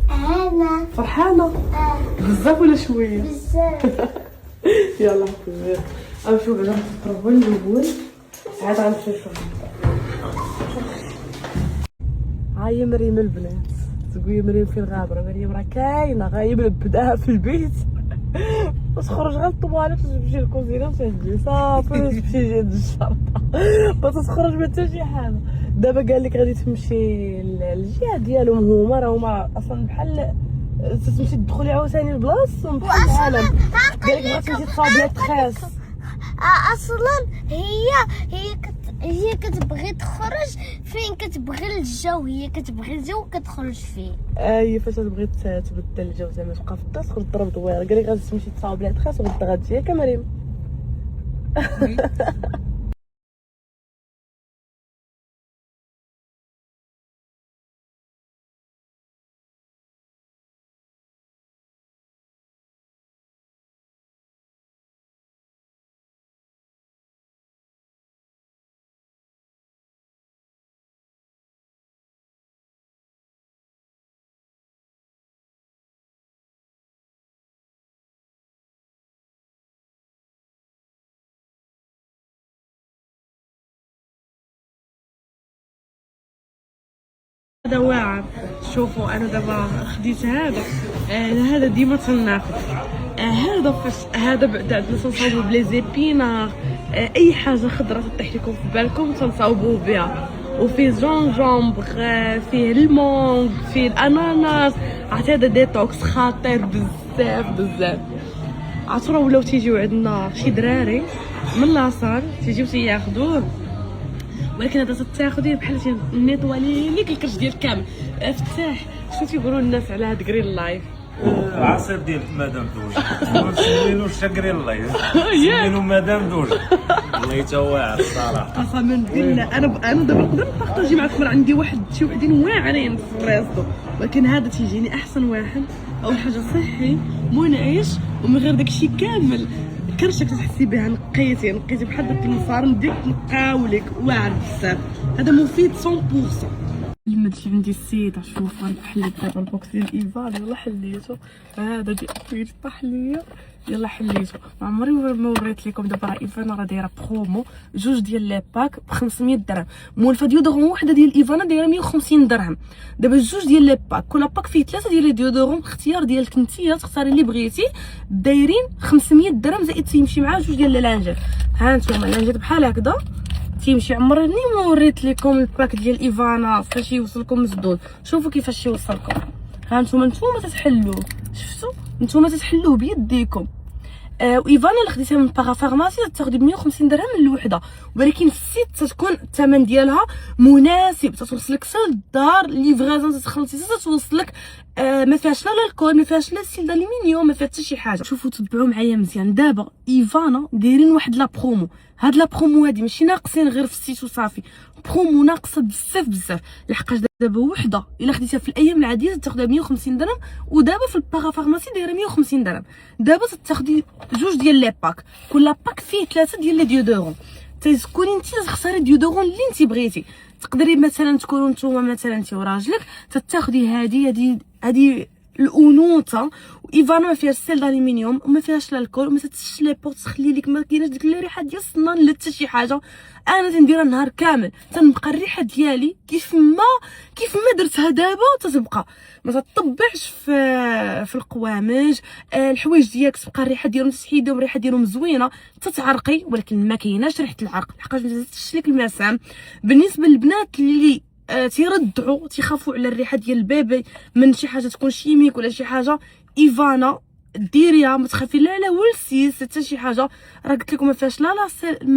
انا فرحانه بزاف ولا شويه؟ بزاف. يلا حبيبي غنمشيو بعدا نفطرو الاول عاد غنمشيو نشوف. ها هي مريم البنات، تقولي مريم فين غابره؟ مريم راه كاينه غايبه بداها في البيت باش تخرج غير الطواليت تمشي للكوزينه وتجي صافي تمشي جهه الشرطه باش تخرج ما حتى شي حاجه. دابا قال لك غادي تمشي للجهه ديالهم هما، راه هما اصلا بحال تمشي تدخلي عاوتاني لبلاصتهم بحال العالم. قال لك بغات تمشي تصاوب لها تخاس. اصلا هي كتبغي تخرج فين كتبغي الجو، هي كتبغي الجو كتخرج فيه. هي فاش تبغي تبدل الجو زعما تبقى في الدار تخرج تضرب دويره. قال لك غادي تمشي تصاوب لها تخاس وغدا غتجي ياك مريم. هذا واعر. شوفوا انا دابا خديت هذا هذا ديما تناخذ هذا فاش هذا بعدا عندنا تنصاوبو بلي زيبينار اي حاجه خضره تطيح لكم في بالكم تنصاوبوه بها. وفيه جونجومبر فيه المونغ فيه الاناناس. عرفتي هذا ديتوكس خطير بزاف بزاف. عطرو ولاو تيجيو عندنا شي دراري من لاصال تيجيو تياخذوه، ولكن هذا تاخذيه بحال نيطوالي ليك الكرش ديالك كامل. فتاح شنو تيقولوا الناس على هاد جرين لايف؟ العصير ديال مدام دوج سمينو الشاكرين لايف سمينو مدام دوج والله تا واعر الصراحه قسما بالله. انا دابا نقدر نبارطاجي معكم، راه عندي شي وحدين واعرين في الريستو، ولكن هذا تيجيني احسن واحد. اول حاجه صحي منعش ومن غير داكشي كامل. كرشك تحسي بها نقيتي بحال داك المصارم ديالك نقاولك واعر بزاف. هذا مفيد 100%. المدش عندي السيده. شوف غنحليت دابا البوكس ديال ايفان. يلا حليتو. هذا ديال فين طاح ليا. يلا حليتو. ما عمري ما وريت لكم. دابا راه ايفان راه دايره برومو جوج ديال لي باك ب 500 درهم. مولفه ديودورون وحده ديال ايفان دايره 150 درهم. دابا جوج ديال لي باك كل باك فيه 3 ديال لي ديودورون باختيار ديالك نتيا تختاري اللي بغيتي. دايرين 500 درهم زائد تيمشي معاه جوج ديال لانجات. ها انتم لانجات بحال هكذا تيمشي. عمرني ما وريت لكم الباك ديال ايفانا فاش يوصلكم مسدود. شوفوا كيفاش يوصلكم. ها نتوما تتحلوه. شفتوا نتوما تتحلوه بيديكم. وايفانا اللي خديتها من باغا فارماسي تاخدي ب 150 درهم الوحده، ولكن في السيت تكون الثمن ديالها مناسب. توصلك حتى للدار ليفغازون تخلصي توصلك. ما فيهاش لا الكول، ما فيهاش لا ستيل دالومنيوم، ما فيها حتى شي حاجه. شوفوا تتبعوا معايا مزيان. دابا ايفانا دايرين واحد لا برومو. هاد لا برومو هادي ماشي ناقصين غير في السيت وصافي، برومو ناقصه بزاف بزاف. لحقاش دابا وحده الا خديتها في الايام العاديه تاخدها 150 درهم، ودابا في الباغا فارماسي دايره 150 درهم. دابا تاخدي جوج ديال لي باك، كل باك فيه 3 ديال لي ديودورون. تكوني انت تختاري الديودورون اللي انت بغيتي. تقدري مثلا تكونوا نتوما مثلا انت وراجلك تاخدي هذه الانوثه. وايفانا ما فيهاش سيل دالومنيوم وما فيهاش لا الكول وما تتش لي بوط تخلي لك ما كايناش ديك الريحه ديال الصنان لا حتى شي حاجه. انا تنديرها النهار كامل تنبقى الريحه ديالي كيف ما درتها دابا تتبقى. ما تطبعش في القوامج. الحوايج ديالك تبقى الريحه ديالهم تحيدهم الريحه ديالهم زوينه تتعرقي، ولكن ما كايناش ريحه العرق لحقاش ما تتش لك المسام. بالنسبه للبنات اللي تيردعوا تيخافوا على الريحه ديال البيبي من شي حاجه تكون شيميك ولا شي حاجه، ايفانا ديريها ما تخافي لا والسيس حتى شي حاجه. راه قلت لكم ما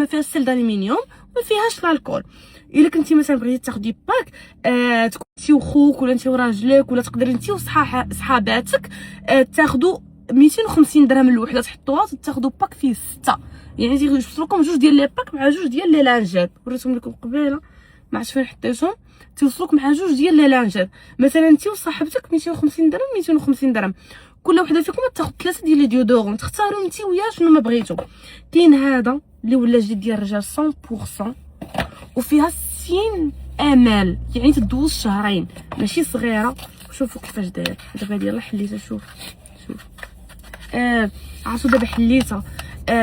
فيهاش سيل دالومنيوم ما فيهاش الكول. الا كنتي مثلا بغيتي تاخدي باك تكون انت وخوك ولا انت وراجلك ولا تقدري انت وصحاباتك تاخدوا 250 درهم الوحده تحطوها تاخدوا باك فيه 6. يعني تيوصلكم جوج ديال لي باك مع جوج ديال لي لانجات. وريتهم لكم قبيله ما عرفتش فين حطيتهم. توصلوك مع جوج ديال لي لانجات. مثلا انت وصاحبتك 250 درهم 250 درهم. كل وحده فيكم تاخذ 3 ديال لي ديودورون تختاروا انت وياه شنو ما بغيتو. كاين هذا اللي ولا جديد ديال الرجال 100% وفيها 60 ml يعني تدوز شهرين ماشي صغيره. شوفوا كيفاش داير دابا. هادي يلاه حليتها، شوف عرفتو دابا حليتها.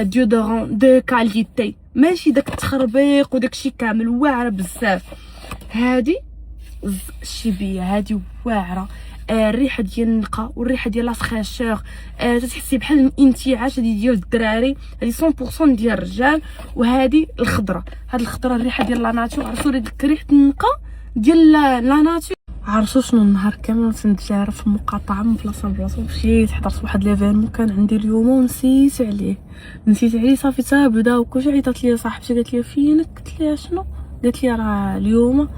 ديودورون دو كاليتي، ماشي داك التخربيق وداك الشيء كامل، واعره بزاف. هادي الشيبيه هادي واعره. الريحه ديال النقا والريحه ديال لاسخاشور، تتحسي بحال الانتعاش. هادي ديال الدراري، هادي 100% ديال الرجال. وهادي الخضره، هاد الخضره الريحه ديال لا ناتور. عرفتوا ديك ريحه النقا ديال لا ناتور. عرفتوا شنو النهار كامل تنتجارى في المقاطعه من بلاصه لبلاصه، مشيت حضرت واحد ليفينمون كان عندي اليوم ونسيت عليه صافي. تا بدا وكلشي. عيطات لي صاحبتي قالت لي فينك، قلت لها شنو، قالت لي راه اليوم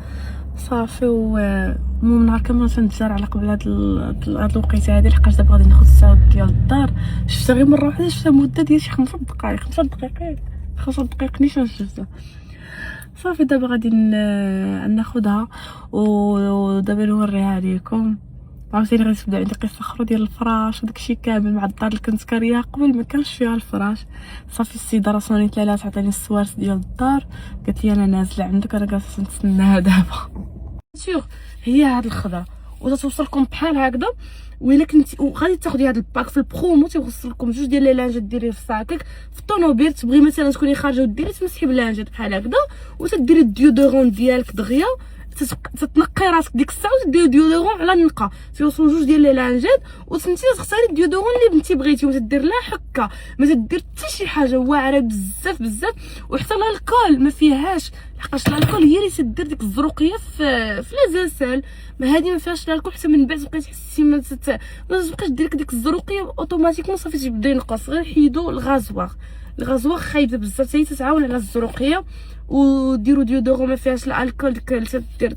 صافي. المهم نهار كامل تنتجارى على قبل هاد الوقيته هادي، لحقاش دابا غادي ناخذ الساود ديال الدار. شفتها غير مره واحده، شفتها مده ديال شي 5 دقائق نيشان شفتها صافي. دابا غادي ناخذها ودابا نوريها لكم. عاوتاني غادي تبدا عندي قصه اخرى ديال الفراش وداكشي كامل مع الدار اللي كنت كاريها قبل ما كانش فيها الفراش. صافي السيده راسونيت لها عطاتني السوارت ديال الدار، قالت لي انا نازله عندك، انا جالسه نتسناها دابا. شوف هي هاد الخضره وتتوصلكم بحال هكذا. وإلا كنتي وغادي تاخدي هاد الباك في البرومو، تيوصلكم جوج ديال لي لانجات ديريه في ساكك في الطوموبيل. تبغي مثلا تكوني خارجه وديري تمسحي بلانجات بحال هكذا، وتديري الديودورون ديالك دغيا، تتنقي راسك ديك الساعه وتديري ديودورون على النقا. تيوصلوا جوج ديال لي لانجات وتنتي تختاري الديودورون اللي بنتي بغيتي وتدير لها حكه. ما تدير حتى شي حاجه واعره بزاف. وحتى الكول ما فيهاش، لحقاش الكول هي اللي تدير ديك الزروقيه في لازاسال. ما هادي ما فيهاش الكول، حتى من بعد تبقاي تحسي ما تبقاش دير ديك الزروقيه اوتوماتيكمون. صافي تيبدا ينقص. غير حيدوا الغازواغ خايبه بزاف، حتى تتعاون على الزروقيه. وديروا ديودورون ما فيهاش الكول، ديك تدير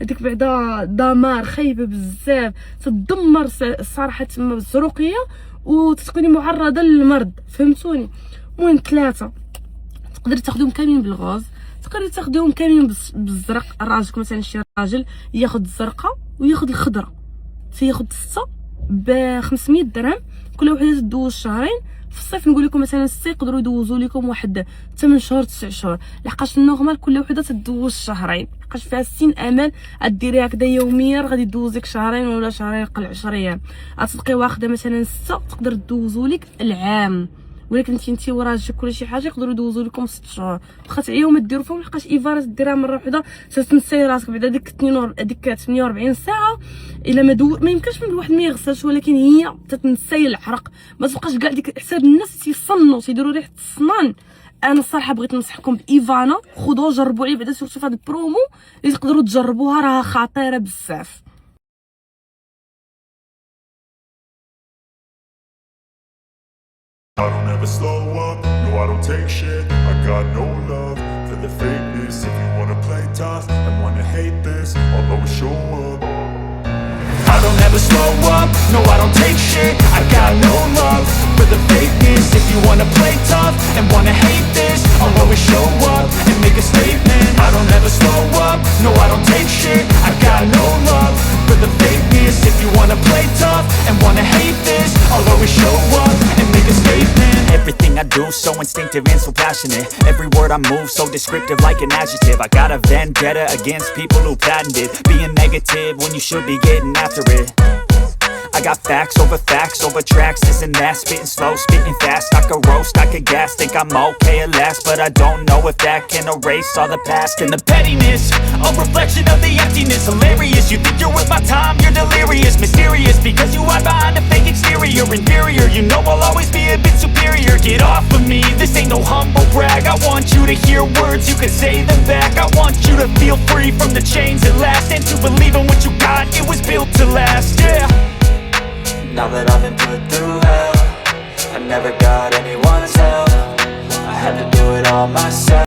هذيك بعدا دمار خايبه بزاف، تدمر الصراحه تما الزروقيه وتكوني معرضه للمرض، فهمتوني. المهم 3 تقدري تاخذيهم كاملين بالغاز، تقدري تاخذيهم كاملين بالزرق. راجلك مثلا شي راجل ياخذ الزرقاء وياخذ الخضره، تياخذ 6 ب 500 درهم. كل وحده تدوز شهرين. في الصيف نقول لكم مثلا 6 يقدروا يدوزوا لكم واحد 8 شهور 9 شهور، لحقاش النورمال كل وحده تدوز شهرين، لحقاش فيها 60 امان. ديري هكذا يوميا غادي دوزك شهرين ولا شهرين قل 10 ايام. غتبقاي واخده مثلا 6 تقدر دوزوا لك العام. ولكن انت وراجلك ولا شي حاجه يقدروا يدوزوا لكم 6 شهور. واخا تعياو ما ديروا فيهم، لحقاش ايفارس ديرها مره وحده تنساي راسك بعدا ديك 48 ساعه. الا ما يمكنش من الواحد ما يغسلش، ولكن هي تتنساي العرق. ما تبقاش كاع ديك حساب الناس تيصنوا تيديروا ريحه الصنان. انا الصراحه بغيت ننصحكم بايفانا، خذوها جربوا عليه بعدا سورتو في هذا البرومو اللي تقدروا تجربوها، راها خطيره بزاف. I don't ever slow up, no I don't take shit. I got no love for the fakeness. If you wanna play tough and wanna hate this, I'll always show up. I don't ever slow up, no I don't take shit. I got no love for the fakeness. If you wanna play tough and wanna hate this, I'll always show up and make a statement. I don't ever slow up, no I don't take shit. I got no love for the fakeness. If you wanna play tough and wanna hate this, I'll always show up and make a statement. Everything I do so instinctive and so passionate. Every word I move so descriptive like an adjective. I got a vendetta against people who patented being negative when you should be getting after it. I got facts over tracks, this and that. Spitting slow, spitting fast, I could roast, I could gas. Think I'm okay at last, but I don't know if that can erase all the past. And the pettiness, a reflection of the emptiness. Hilarious, you think you're with my time, you're delirious. Mysterious, because you hide behind a fake exterior. Inferior, you know I'll always be a bit superior. Get off of me, this ain't no humble brag. I want you to hear words, you can say them back. I want you to feel free from the chains at last, and to believe in what you got, it was built to last, yeah. Now that I've been put through hell, I never got anyone's help. I had to do it all myself.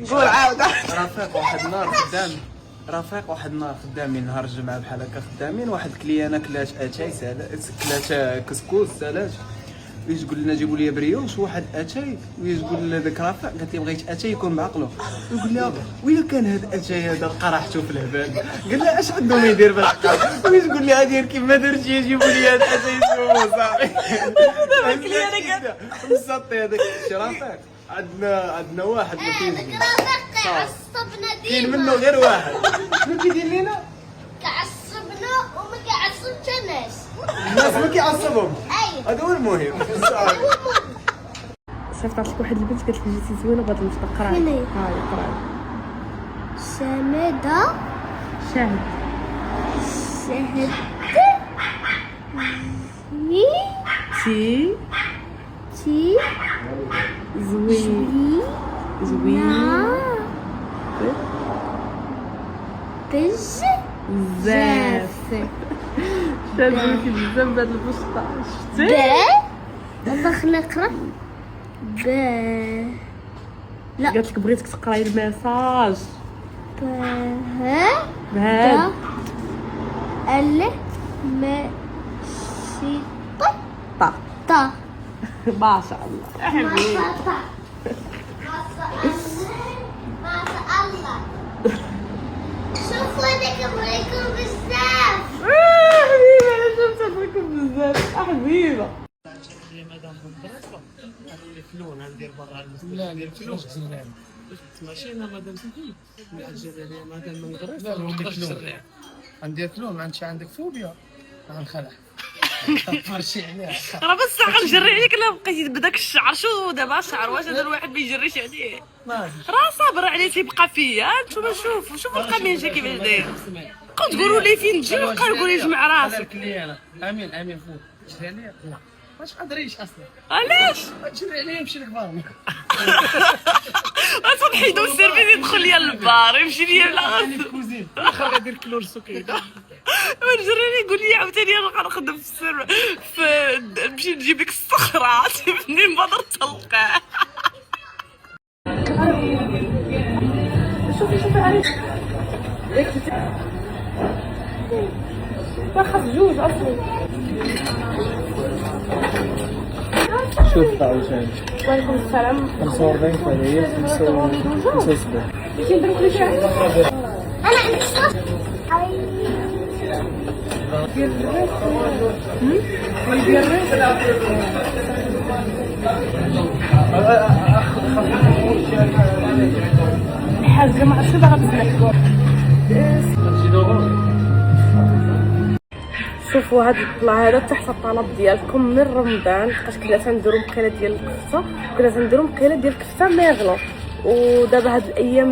قول عاود. رفيق واحد النهار خدامين نهار الجمعه بحال هكا خدامين، واحد كليانه كلات اتاي كلات كسكوس سالاش، ويش تقول لنا جيبوا لي بريوش، واحد اتاي ويش تقول لنا ذاك رافع قالت لي بغيت اتاي يكون بعقله، يقول لها ويلا كان هذا اتاي هذا لقى راحته في الهبال، قال لها اش عندهم يدير بالعقل، ويش تقول لها دير كيما درتي يجيبوا لي هذا اتاي يسومو صافي. كليانه مسطي هذاك رافع. عندنا واحد ما كاينش عصبنا كاين منه غير واحد. شنو كيدير لينا؟ كعصبنا وما كيعصبش الناس ما كيعصبهم. ايوه هذا هو المهم. صيفطات لك واحد البنت قالت لك جيتي زوينه بغات نتقرا. فين هي؟ ها هي قراي. سمدة شاهد شهد تي تي زوين بز بزاف. شادوكي بزاف بهاد البسطة. ب شتي دابا خلينا نقرا ب لا قالت لك بغيتك تقراي الميساج ب بهاد ال م سي طا. طا ما شاء الله يا حبيبي. ما شاء الله. شوفوا انا كبريكم بزاف. حبيبي انا شفت بكم بزاف حبيبه. لا ندير فلوس ماشي انا مادام تجي من الجزائر مادام من غير لا ندير كلو ما عندش عندك فوبيا غنخلع فرشي عليها راه بس غنجري عليك الا بقيتي بداك الشعر. شو دابا شعر واش هذا الواحد ما يجريش عليه؟ راه صابر عليه تيبقى فيا. نتوما شوفوا القميجه كيفاش داير. بقاو تقولوا لي فين تجي وبقى يقول لي جمع راسك. كلي انا امين فوق شري عليا لا واش قادريش اصلا علاش؟ تشري عليا يمشي لك بارمي تنحيدو السيرفيس يدخل ليا للبار يمشي ليا انا كوزين اخر غادير كلور سكيده ونجري لي يقول لي عاوتاني انا غنخدم في السر نمشي نجيب لك الصخره منين ما درت تلقاه. شوفي عليك واخا جوج اصلا. شوف طاوشان وعليكم السلام. 45 فهي 75. كندير كل شيء. انا عندي صوت الحاجه ما عرفتش باغا بزاف. شوفوا هاد الطلع هذا تحت الطلب ديالكم من رمضان، لحقاش كنا تنديرو مقيله ديال الكفته وكنا تنديرو مقيله ديال الكفته ماغلو. ودابا هاد الايام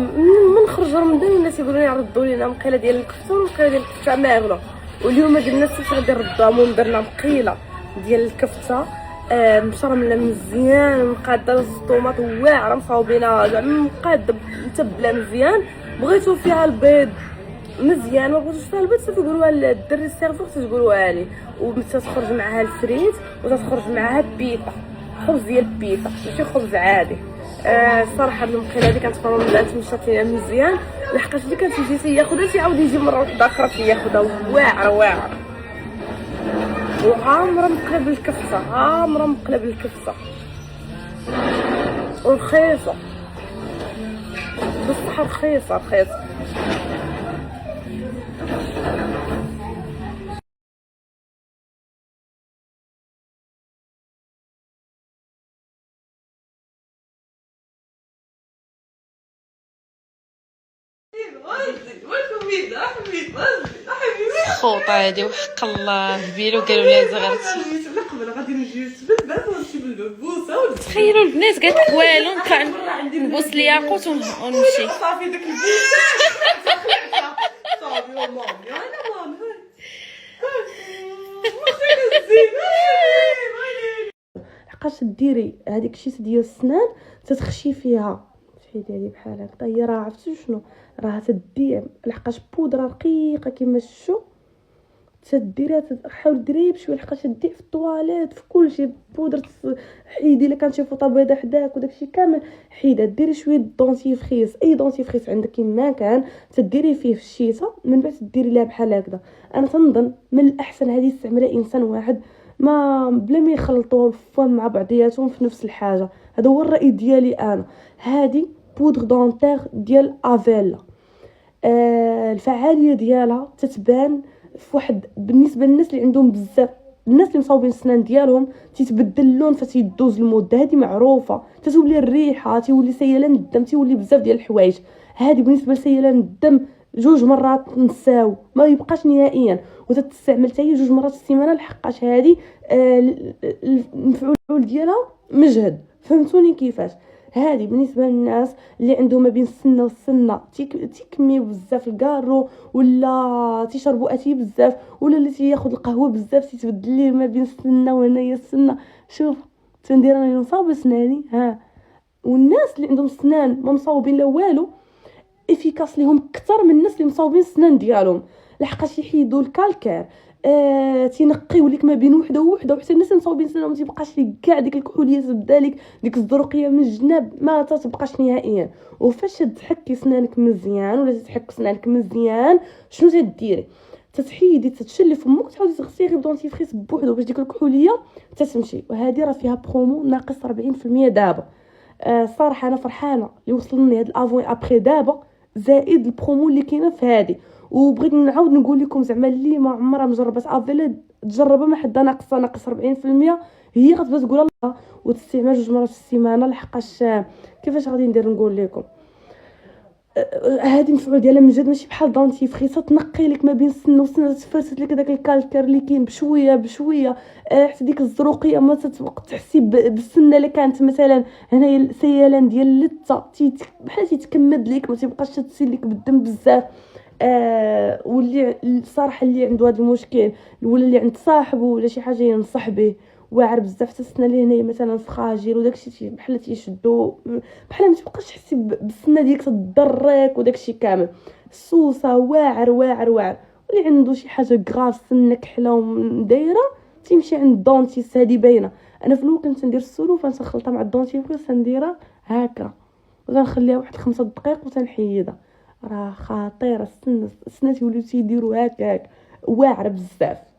من خرج رمضان الناس يقولوا لي ردوا لينا مقيله ديال الكفته ومقيله ديال الكفته ماغلو. واليوم قلنا السبت غادي نردوهم ودرنا مقيله ديال الكفته مشرمله مزيان مقاده الطوماط واعره مصاوبينها زعما مقاده متبله مزيان. بغيتو فيها البيض مزيان ما بغيتوش فيها البيض صافي قولوها للدري السيرفور تقولوها لي. وتخرج معها الفريت وتخرج معها بيتا خبز ديال بيتا ماشي خبز عادي. الصراحه هاد المقيله هادي كانت فرمضان تمشات لينا مزيان لحقاش اللي كانت يجي ياخذها تيعاود يجي مره واحده اخرى تياخذها واعره وعامره مقلب الكفته عامره مقلب الكفته ورخيصه بصح رخيصه. خوطه هادي وحق الله بيرو قالوا لي زغرتي قبل غادي نجي نتبدل ونمشي بالبوسه. تخيلوا البنات قالت لك والو نطلع نبوس الياقوت ونمشي. صافي داك البيت صافي مامي انا مامي لحقاش ديري هذيك الشيء ديال السنان تتخشي فيها تحيدي هذه بحال هكا هي راه عرفتي شنو راه تدي لحقاش بودره رقيقه كيما الشو تديريها حاول ديريها بشويه لحقاش تديه في الطواليت في كلشي بودره حيدي الا كان شي فوطه بيضاء حداك وداكشي كامل حيدها ديري شويه دونتيفريس اي دونتيفريس عندك كيما كان تديري فيه في الشيته من بعد ديري لها بحال هكذا. انا تنظن من الاحسن هذه يستعملها انسان واحد ما بلا ما يخلطوا الفم مع بعضياتهم في نفس الحاجه. هذا هو الراي ديالي انا. هذه بودغ دونتير ديال افيلا الفعاليه ديالها تتبان في واحد بالنسبه للناس اللي عندهم بزاف الناس اللي مصاوبين السنان ديالهم تيتبدل اللون فتيدوز المده هذه معروفه تتولي الريحه تيولي سيلان الدم تيولي بزاف ديال الحوايج. هذه بالنسبه لسيلان الدم 2 مرات نساو ما يبقاش نهائيا وتستعمل حتى هي 2 مرات في السيمانه لحقاش هذه المفعول ديالها مجهد. فهمتوني كيفاش؟ هذه بالنسبه للناس اللي عندهم ما بين السنه والسنه تيكميو بزاف الكارو ولا تيشربوا اتاي بزاف ولا اللي تياخذ القهوه بزاف تيتبدل ليه ما بين السنه وهنايا السنه. شوف تندير انا نصاوب سناني والناس اللي عندهم سنان ما مصاوبين لا والو افيكاس ليهم اكثر من الناس اللي مصاوبين السنان ديالهم لحقاش يحيدوا الكالكير تينقيو لك ما بين وحده وحده وحتى الناس اللي مصاوبين سنانهم ما تيبقاش لك كاع ديك الكحوليه تبدا لك ديك الزروقيه من الجناب ما تتبقاش نهائيا. وفاش تحكي سنانك مزيان ولا تحك سنانك مزيان شنو تديري تتحيدي تتشلي فمك وتحاولي تغسلي غير بدونتيفريس بوحدو باش ديك الكحوليه تتمشي. وهذه راه فيها برومو ناقص 40% دابا. صراحه انا فرحانه اللي وصلني هاد الافوين ابري دابا زائد البرومو اللي كاينه في هذه. وبغيت نعاود نقول لكم زعما اللي ما عمرها مجربات افيلا تجربها ما حدا ناقص 40% هي غتبدا تقول الله وتستعمل 2 مرات في السيمانه لحقاش كيفاش غادي ندير نقول لكم هذه المفعول ديالها من جد ماشي بحال دونتيفريس تنقي لك ما بين السن والسن تفرست لك داك الكالكير اللي كاين بشويه بشويه حتى ديك الزروقيه ما تحسي بالسنه اللي كانت مثلا هنايا السيلان ديال اللثه بحال تيتكمد لك ما تيبقاش تسيل لك بالدم بزاف. واللي الصراحه اللي عنده هذا المشكل ولا اللي عند صاحبه ولا شي حاجه ينصح به واعر بزاف السنه اللي هنايا مثلا فخاجل وداكشي بحال تيشدو بحال ما تبقاش تحسي بالسنه ديالك تضرك وداكشي كامل. السوسه واعر واعر واعر. واللي عنده شي حاجه غراف سنه كحله ودايره تيمشي عند الدونتيست هذه باينه. انا في الاول كنت ندير السلوفه نخلطها مع الدونتيست نديرها هكا وغنخليها واحد 5 دقائق وتنحيدها راه خطيره. السنه تيوليو تيديروا هكاك واعر بزاف.